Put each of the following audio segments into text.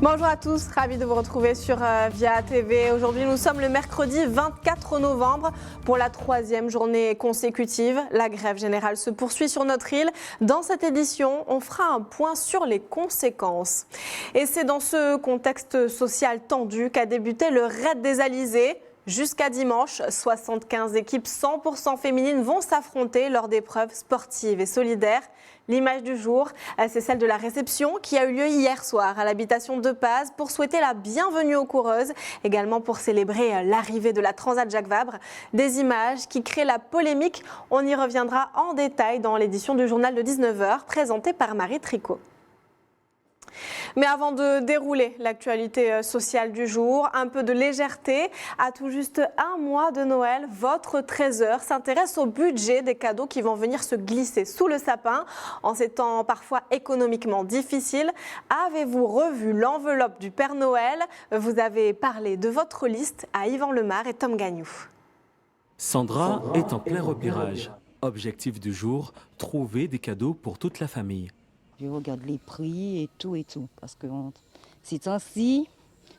Bonjour à tous, ravi de vous retrouver sur VIA TV. Aujourd'hui, nous sommes le mercredi 24 novembre pour la 3e journée consécutive. La grève générale se poursuit sur notre île. Dans cette édition, on fera un point sur les conséquences. Et c'est dans ce contexte social tendu qu'a débuté le Raid des Alizés. Jusqu'à dimanche, 75 équipes 100% féminines vont s'affronter lors d'épreuves sportives et solidaires. L'image du jour, c'est celle de la réception qui a eu lieu hier soir à l'habitation de Paz pour souhaiter la bienvenue aux coureuses, également pour célébrer l'arrivée de la Transat Jacques Vabre. Des images qui créent la polémique. On y reviendra en détail dans l'édition du journal de 19h présentée par Marie Tricot. Mais avant de dérouler l'actualité sociale du jour, un peu de légèreté. À tout juste un mois de Noël, votre trésor s'intéresse au budget des cadeaux qui vont venir se glisser sous le sapin. En ces temps parfois économiquement difficiles, avez-vous revu l'enveloppe du Père Noël? Vous avez parlé de votre liste à Yvan Lemar et Tom Gagnou. Sandra est en plein repérage. Objectif du jour, trouver des cadeaux pour toute la famille. Je regarde les prix et tout, parce que ces temps-ci,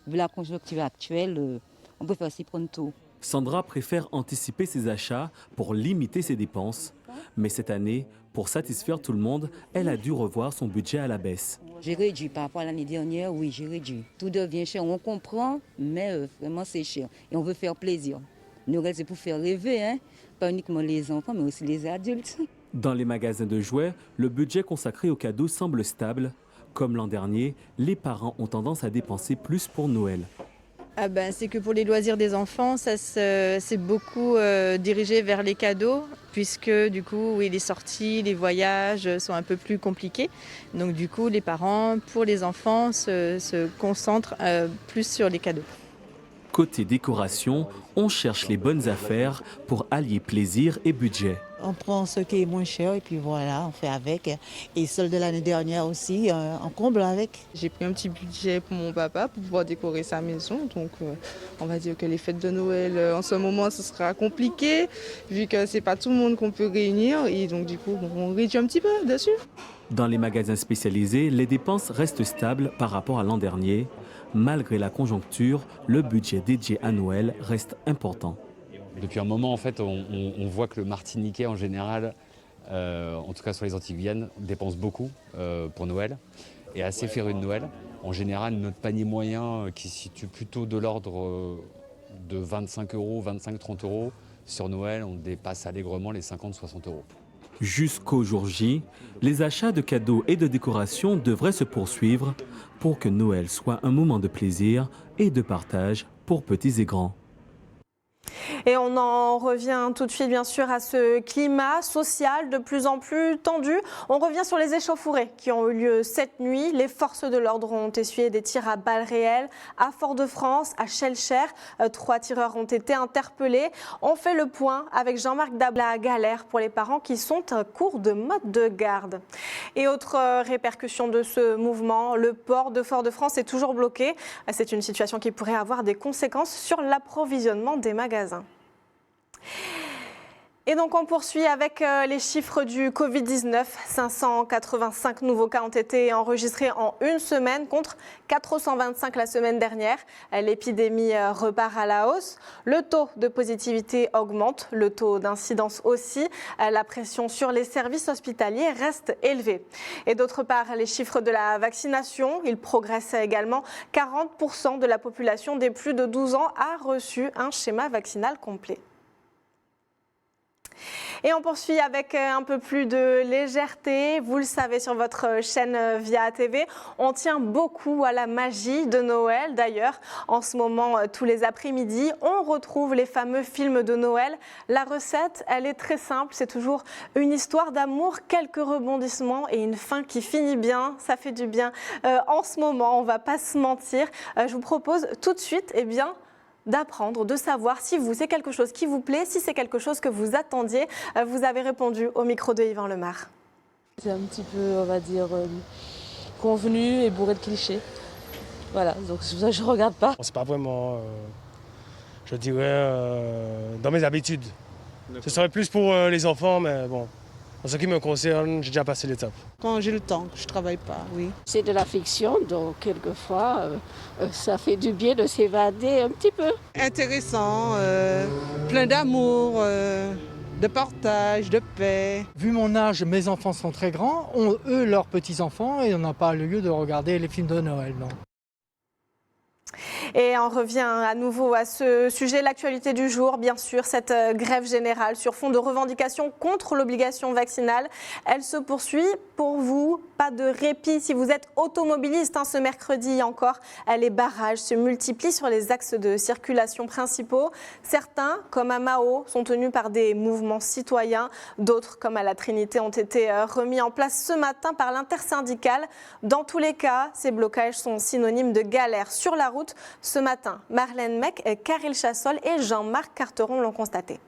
vu la conjoncture actuelle, on préfère s'y prendre tout. Sandra préfère anticiper ses achats pour limiter ses dépenses. Mais cette année, pour satisfaire tout le monde, elle a dû revoir son budget à la baisse. J'ai réduit par rapport à l'année dernière, oui, j'ai réduit. Tout devient cher, on comprend, mais vraiment c'est cher. Et on veut faire plaisir. Noël, c'est pour faire rêver, hein? Pas uniquement les enfants, mais aussi les adultes. Dans les magasins de jouets, le budget consacré aux cadeaux semble stable. Comme l'an dernier, les parents ont tendance à dépenser plus pour Noël. C'est que pour les loisirs des enfants, ça c'est beaucoup dirigé vers les cadeaux, puisque du coup, oui, les sorties, les voyages sont un peu plus compliqués. Donc du coup, les parents, pour les enfants, se concentrent plus sur les cadeaux. Côté décoration, on cherche les bonnes affaires pour allier plaisir et budget. On prend ce qui est moins cher et puis voilà, on fait avec. Et celle de l'année dernière aussi, on comble avec. J'ai pris un petit budget pour mon papa pour pouvoir décorer sa maison. Donc on va dire que les fêtes de Noël, en ce moment, ce sera compliqué vu que c'est pas tout le monde qu'on peut réunir. Et donc du coup, on réduit un petit peu dessus. Dans les magasins spécialisés, les dépenses restent stables par rapport à l'an dernier. Malgré la conjoncture, le budget dédié à Noël reste important. Depuis un moment, en fait, on voit que le Martiniquais, en général, en tout cas sur les Antilles Guyane, dépense beaucoup pour Noël et assez féru de Noël. En général, notre panier moyen qui se situe plutôt de l'ordre de 25 €, 25-30 €, sur Noël, on dépasse allègrement les 50-60 €. Jusqu'au jour J, les achats de cadeaux et de décorations devraient se poursuivre pour que Noël soit un moment de plaisir et de partage pour petits et grands. Et on en revient tout de suite bien sûr à ce climat social de plus en plus tendu. On revient sur les échauffourées qui ont eu lieu cette nuit. Les forces de l'ordre ont essuyé des tirs à balles réelles à Fort-de-France, à Schellcher. 3 tireurs ont été interpellés. On fait le point avec Jean-Marc Dabla, galère pour les parents qui sont à court de mode de garde. Et autre répercussion de ce mouvement, le port de Fort-de-France est toujours bloqué. C'est une situation qui pourrait avoir des conséquences sur l'approvisionnement des magasins. Et donc on poursuit avec les chiffres du Covid-19. 585 nouveaux cas ont été enregistrés en une semaine contre 425 la semaine dernière. L'épidémie repart à la hausse. Le taux de positivité augmente, le taux d'incidence aussi. La pression sur les services hospitaliers reste élevée. Et d'autre part, les chiffres de la vaccination, ils progressent également. 40% de la population des plus de 12 ans a reçu un schéma vaccinal complet. Et on poursuit avec un peu plus de légèreté. Vous le savez, sur votre chaîne VIA TV, on tient beaucoup à la magie de Noël. D'ailleurs, en ce moment, tous les après-midi, on retrouve les fameux films de Noël. La recette, elle est très simple. C'est toujours une histoire d'amour, quelques rebondissements et une fin qui finit bien. Ça fait du bien en ce moment, on ne va pas se mentir. Je vous propose tout de suite, d'apprendre, de savoir si c'est quelque chose qui vous plaît, si c'est quelque chose que vous attendiez. Vous avez répondu au micro de Yvan Lemar. C'est un petit peu, on va dire, convenu et bourré de clichés. Voilà, donc c'est pour ça que je ne regarde pas. C'est pas vraiment, je dirais, dans mes habitudes. Ce serait plus pour les enfants, mais bon, En ce qui me concerne, j'ai déjà passé l'étape. Quand j'ai le temps, je ne travaille pas, oui. C'est de la fiction, donc quelquefois, ça fait du bien de s'évader un petit peu. Intéressant, plein d'amour, de partage, de paix. Vu mon âge, mes enfants sont très grands, ont eux leurs petits-enfants et on n'a pas le lieu de regarder les films de Noël, non. Et on revient à nouveau à ce sujet, l'actualité du jour, bien sûr, cette grève générale sur fond de revendications contre l'obligation vaccinale. Elle se poursuit. Pour vous, pas de répit si vous êtes automobiliste. Ce mercredi encore, les barrages se multiplient sur les axes de circulation principaux. Certains, comme à Mao, sont tenus par des mouvements citoyens. D'autres, comme à la Trinité, ont été remis en place ce matin par l'intersyndicale. Dans tous les cas, ces blocages sont synonymes de galère sur la route. Ce matin, Marlène Mec, Karel Chassol et Jean-Marc Carteron l'ont constaté.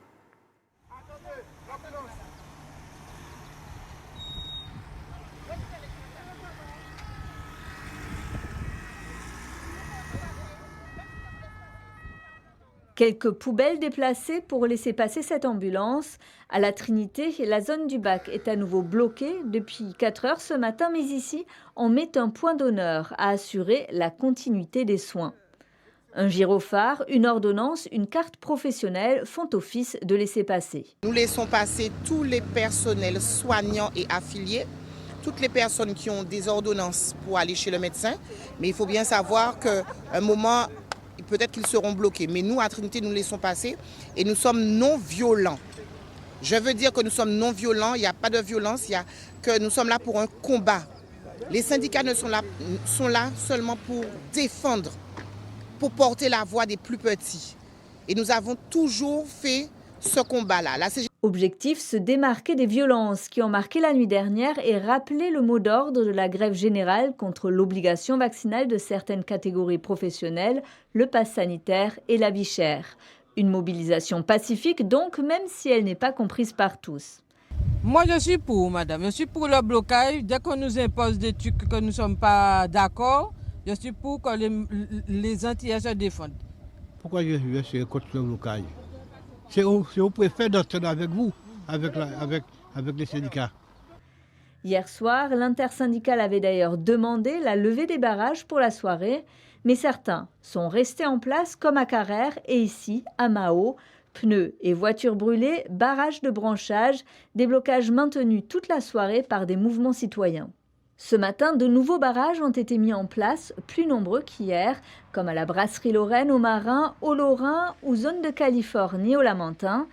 Quelques poubelles déplacées pour laisser passer cette ambulance. À la Trinité, la zone du bac est à nouveau bloquée depuis 4 heures ce matin, mais ici, on met un point d'honneur à assurer la continuité des soins. Un gyrophare, une ordonnance, une carte professionnelle font office de laisser-passer. Nous laissons passer tous les personnels soignants et affiliés, toutes les personnes qui ont des ordonnances pour aller chez le médecin. Mais il faut bien savoir qu'à un moment, peut-être qu'ils seront bloqués. Mais nous, à Trinité, nous laissons passer et nous sommes non violents. Je veux dire que nous sommes non violents, il n'y a pas de violence, que nous sommes là pour un combat. Les syndicats sont là seulement pour défendre, pour porter la voix des plus petits. Et nous avons toujours fait ce combat-là. Objectif, se démarquer des violences qui ont marqué la nuit dernière et rappeler le mot d'ordre de la grève générale contre l'obligation vaccinale de certaines catégories professionnelles, le pass sanitaire et la vie chère. Une mobilisation pacifique donc, même si elle n'est pas comprise par tous. Moi, je suis pour, madame. Je suis pour le blocage. Dès qu'on nous impose des trucs que nous ne sommes pas d'accord, je suis pour que les Antillais se défendent. Pourquoi je suis contre le blocage? C'est au préfet d'entendre avec vous, avec les syndicats. Hier soir, l'intersyndicale avait d'ailleurs demandé la levée des barrages pour la soirée, mais certains sont restés en place comme à Carrère et ici, à Mao. Pneus et voitures brûlées, barrages de branchage, des blocages maintenus toute la soirée par des mouvements citoyens. Ce matin, de nouveaux barrages ont été mis en place, plus nombreux qu'hier, comme à la brasserie Lorraine, au Marin, au Lorrain ou zone de Californie, au Lamentin.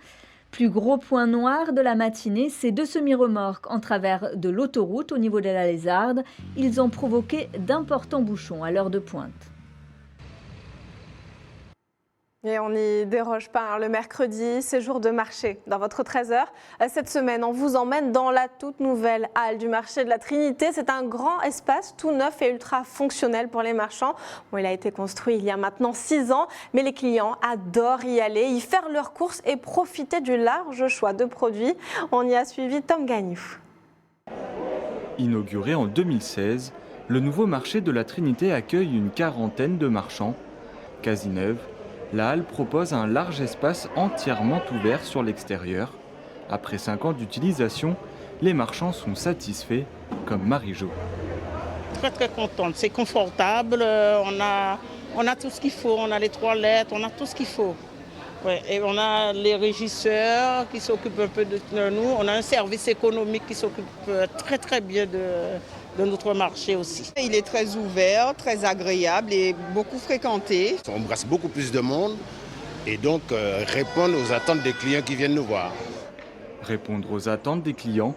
Plus gros point noir de la matinée, ces 2 semi-remorques en travers de l'autoroute au niveau de la Lézarde. Ils ont provoqué d'importants bouchons à l'heure de pointe. Et on n'y déroge pas. Le mercredi, c'est jour de marché dans votre 13h. Cette semaine, on vous emmène dans la toute nouvelle halle du marché de la Trinité. C'est un grand espace tout neuf et ultra fonctionnel pour les marchands. Bon, il a été construit il y a maintenant 6 ans, mais les clients adorent y aller, y faire leurs courses et profiter du large choix de produits. On y a suivi Tom Gagnou. Inauguré en 2016, le nouveau marché de la Trinité accueille une quarantaine de marchands. Quasi neuve, la halle propose un large espace entièrement ouvert sur l'extérieur. Après 5 ans d'utilisation, les marchands sont satisfaits, comme Marie-Jo. Très contente, c'est confortable, on a tout ce qu'il faut, on a les toilettes, on a tout ce qu'il faut. Ouais, et on a les régisseurs qui s'occupent un peu de nous, on a un service économique qui s'occupe très bien de notre marché aussi. Il est très ouvert, très agréable et beaucoup fréquenté. On embrasse beaucoup plus de monde et donc répondre aux attentes des clients qui viennent nous voir. Répondre aux attentes des clients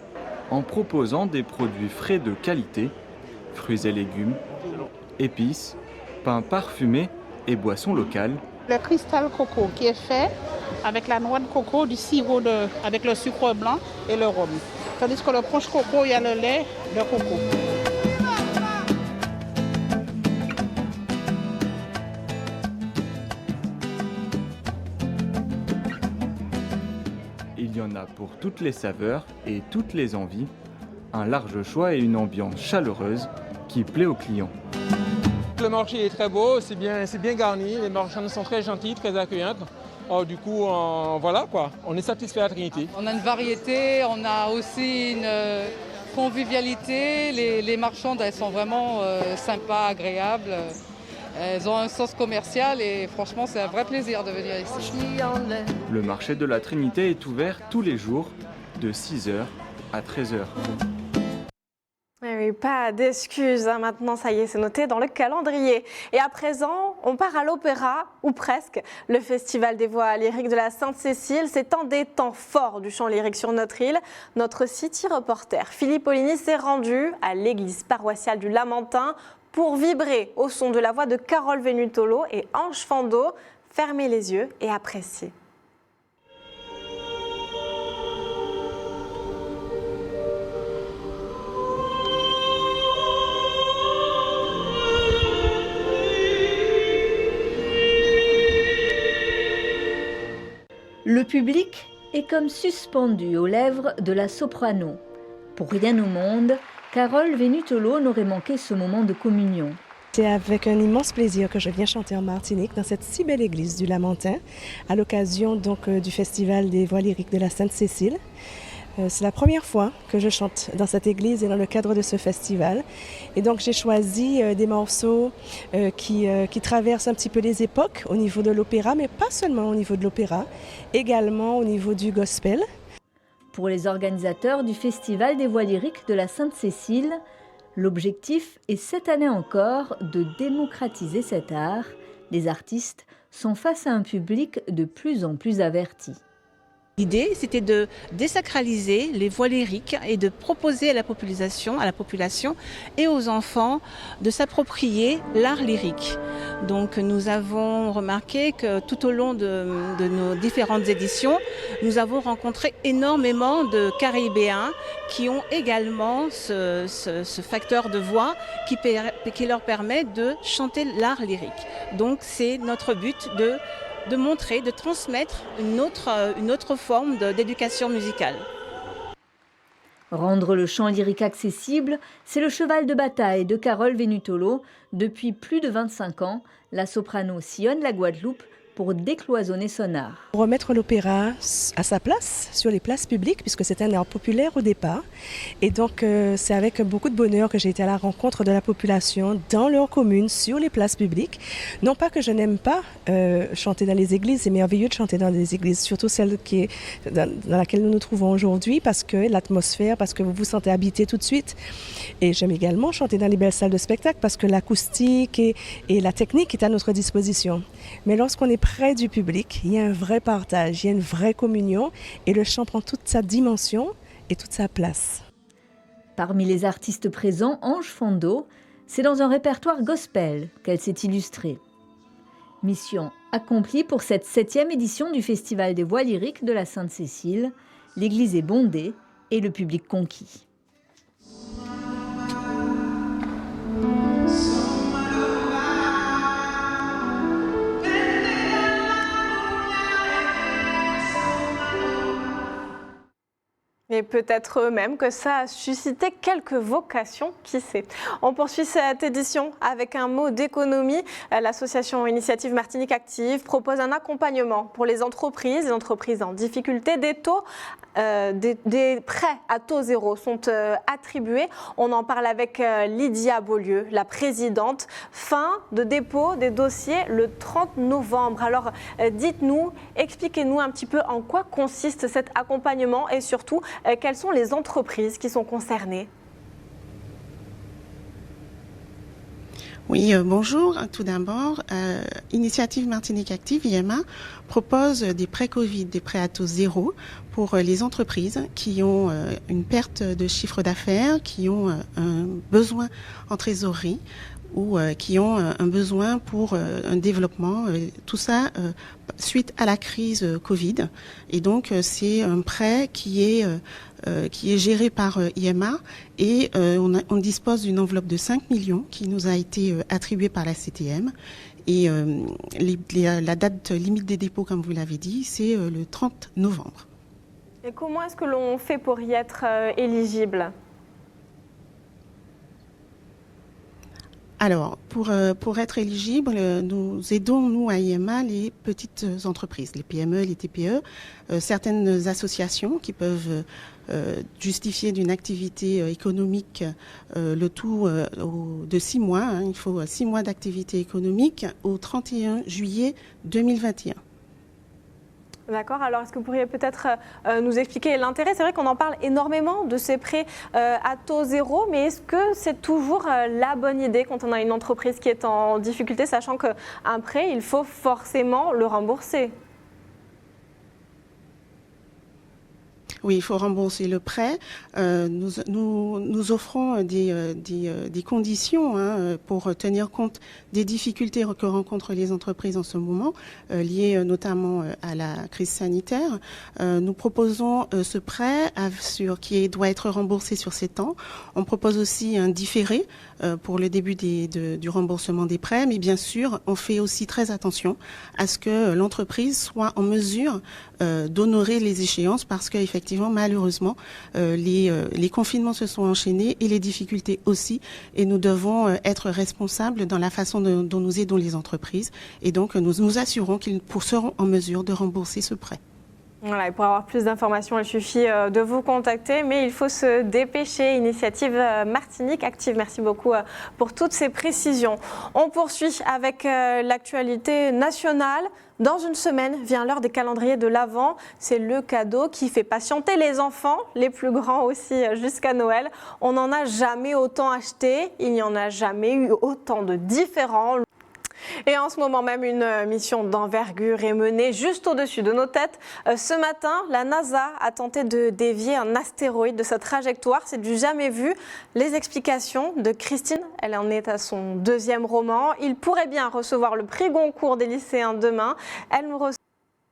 en proposant des produits frais de qualité, fruits et légumes, épices, pains parfumés et boissons locales. Le cristal coco qui est fait avec la noix de coco, du sirop avec le sucre blanc et le rhum. Tandis que le punch coco, il y a le lait de coco. Il y en a pour toutes les saveurs et toutes les envies. Un large choix et une ambiance chaleureuse qui plaît aux clients. le marché est très beau, c'est bien garni, les marchands sont très gentils, très accueillantes. Alors, du coup, voilà quoi, on est satisfait à Trinité. On a une variété, on a aussi une convivialité. Les marchandes, elles sont vraiment sympas, agréables. Elles ont un sens commercial et franchement, c'est un vrai plaisir de venir ici. Le marché de la Trinité est ouvert tous les jours de 6h à 13h. Oui, pas d'excuses, hein. Maintenant ça y est, c'est noté dans le calendrier. Et à présent, on part à l'opéra, ou presque. Le Festival des voix lyriques de la Sainte-Cécile, c'est un des temps forts du chant lyrique sur notre île. Notre city reporter Philippe Poligny s'est rendu à l'église paroissiale du Lamentin pour vibrer au son de la voix de Carole Venutolo et Ange Fando. Fermez les yeux et appréciez. Le public est comme suspendu aux lèvres de la soprano. Pour rien au monde, Carole Venutolo n'aurait manqué ce moment de communion. C'est avec un immense plaisir que je viens chanter en Martinique dans cette si belle église du Lamentin, à l'occasion donc du Festival des voix lyriques de la Sainte-Cécile. C'est la première fois que je chante dans cette église et dans le cadre de ce festival. Et donc j'ai choisi des morceaux qui traversent un petit peu les époques au niveau de l'opéra, mais pas seulement au niveau de l'opéra, également au niveau du gospel. Pour les organisateurs du Festival des voix lyriques de la Sainte-Cécile, l'objectif est cette année encore de démocratiser cet art. Les artistes sont face à un public de plus en plus averti. L'idée, c'était de désacraliser les voix lyriques et de proposer à la population et aux enfants de s'approprier l'art lyrique. Donc nous avons remarqué que tout au long de nos différentes éditions, nous avons rencontré énormément de Caribéens qui ont également ce facteur de voix qui leur permet de chanter l'art lyrique. Donc c'est notre but de montrer, de transmettre une autre forme d'éducation musicale. Rendre le chant lyrique accessible, c'est le cheval de bataille de Carole Venutolo. Depuis plus de 25 ans, la soprano sillonne la Guadeloupe pour décloisonner son art. Remettre l'opéra à sa place sur les places publiques, puisque c'est un art populaire au départ. Et donc c'est avec beaucoup de bonheur que j'ai été à la rencontre de la population dans leur commune, sur les places publiques. Non pas que je n'aime pas chanter dans les églises, c'est merveilleux de chanter dans des églises, surtout celle dans laquelle nous nous trouvons aujourd'hui, parce que l'atmosphère, parce que vous vous sentez habité tout de suite. Et j'aime également chanter dans les belles salles de spectacle, parce que l'acoustique et la technique est à notre disposition. Mais lorsqu'on est près du public, il y a un vrai partage, il y a une vraie communion et le chant prend toute sa dimension et toute sa place. Parmi les artistes présents, Ange Fando, c'est dans un répertoire gospel qu'elle s'est illustrée. Mission accomplie pour cette 7e édition du Festival des voix lyriques de la Sainte-Cécile. L'église est bondée et le public conquis. Et peut-être même que ça a suscité quelques vocations, qui sait. On poursuit cette édition avec un mot d'économie. L'association Initiative Martinique Active propose un accompagnement pour les entreprises en difficulté. Des prêts à taux zéro sont attribués. On en parle avec Lydia Beaulieu, la présidente. Fin de dépôt des dossiers le 30 novembre. Alors dites-nous, expliquez-nous un petit peu en quoi consiste cet accompagnement et surtout quelles sont les entreprises qui sont concernées? Oui, bonjour. Tout d'abord, Initiative Martinique Active, IMA, propose des prêts Covid, des prêts à taux zéro pour les entreprises qui ont une perte de chiffre d'affaires, qui ont un besoin en trésorerie ou qui ont un besoin pour un développement, tout ça suite à la crise Covid. Et donc c'est un prêt qui est géré par IMA et on dispose d'une enveloppe de 5 millions qui nous a été attribuée par la CTM. Et la date limite des dépôts, comme vous l'avez dit, c'est le 30 novembre. Et comment est-ce que l'on fait pour y être éligible ? Alors, pour être éligible, nous aidons, nous, à IMA, les petites entreprises, les PME, les TPE, certaines associations qui peuvent justifier d'une activité économique le tout de 6 mois. Il faut 6 mois d'activité économique au 31 juillet 2021. D'accord, alors est-ce que vous pourriez peut-être nous expliquer l'intérêt? C'est vrai qu'on en parle énormément de ces prêts à taux zéro, mais est-ce que c'est toujours la bonne idée quand on a une entreprise qui est en difficulté, sachant qu'un prêt, il faut forcément le rembourser? Oui, il faut rembourser le prêt. Nous offrons des conditions pour tenir compte des difficultés que rencontrent les entreprises en ce moment, liées notamment à la crise sanitaire. Nous proposons ce prêt qui doit être remboursé sur 7 ans. On propose aussi un différé pour le début du remboursement des prêts, mais bien sûr, on fait aussi très attention à ce que l'entreprise soit en mesure d'honorer les échéances parce qu'effectivement, malheureusement, les confinements se sont enchaînés et les difficultés aussi, et nous devons être responsables dans la façon dont nous aidons les entreprises, et donc nous nous assurons qu'ils seront en mesure de rembourser ce prêt. Voilà, et pour avoir plus d'informations, il suffit de vous contacter, mais il faut se dépêcher. Initiative Martinique Active. Merci beaucoup pour toutes ces précisions. On poursuit avec l'actualité nationale. Dans une semaine vient l'heure des calendriers de l'Avent. C'est le cadeau qui fait patienter les enfants, les plus grands aussi, jusqu'à Noël. On n'en a jamais autant acheté, il n'y en a jamais eu autant de différents. Et en ce moment même, une mission d'envergure est menée juste au-dessus de nos têtes. Ce matin, la NASA a tenté de dévier un astéroïde de sa trajectoire. C'est du jamais vu. Les explications de Christine, elle en est à son 2e roman. Il pourrait bien recevoir le prix Goncourt des lycéens demain. Elle nous reçoit.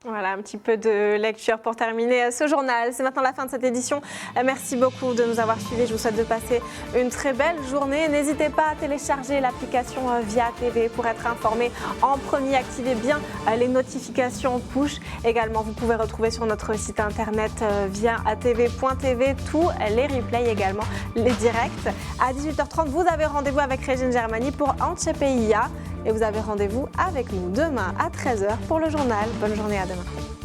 Voilà, un petit peu de lecture pour terminer ce journal. C'est maintenant la fin de cette édition. Merci beaucoup de nous avoir suivis. Je vous souhaite de passer une très belle journée. N'hésitez pas à télécharger l'application Via TV pour être informé en premier. Activez bien les notifications push. Également, vous pouvez retrouver sur notre site internet viatv.tv tous les replays, également les directs. À 18h30, vous avez rendez-vous avec Régine Germani pour Ancepeia. Et vous avez rendez-vous avec nous demain à 13h pour le journal. Bonne journée, à demain.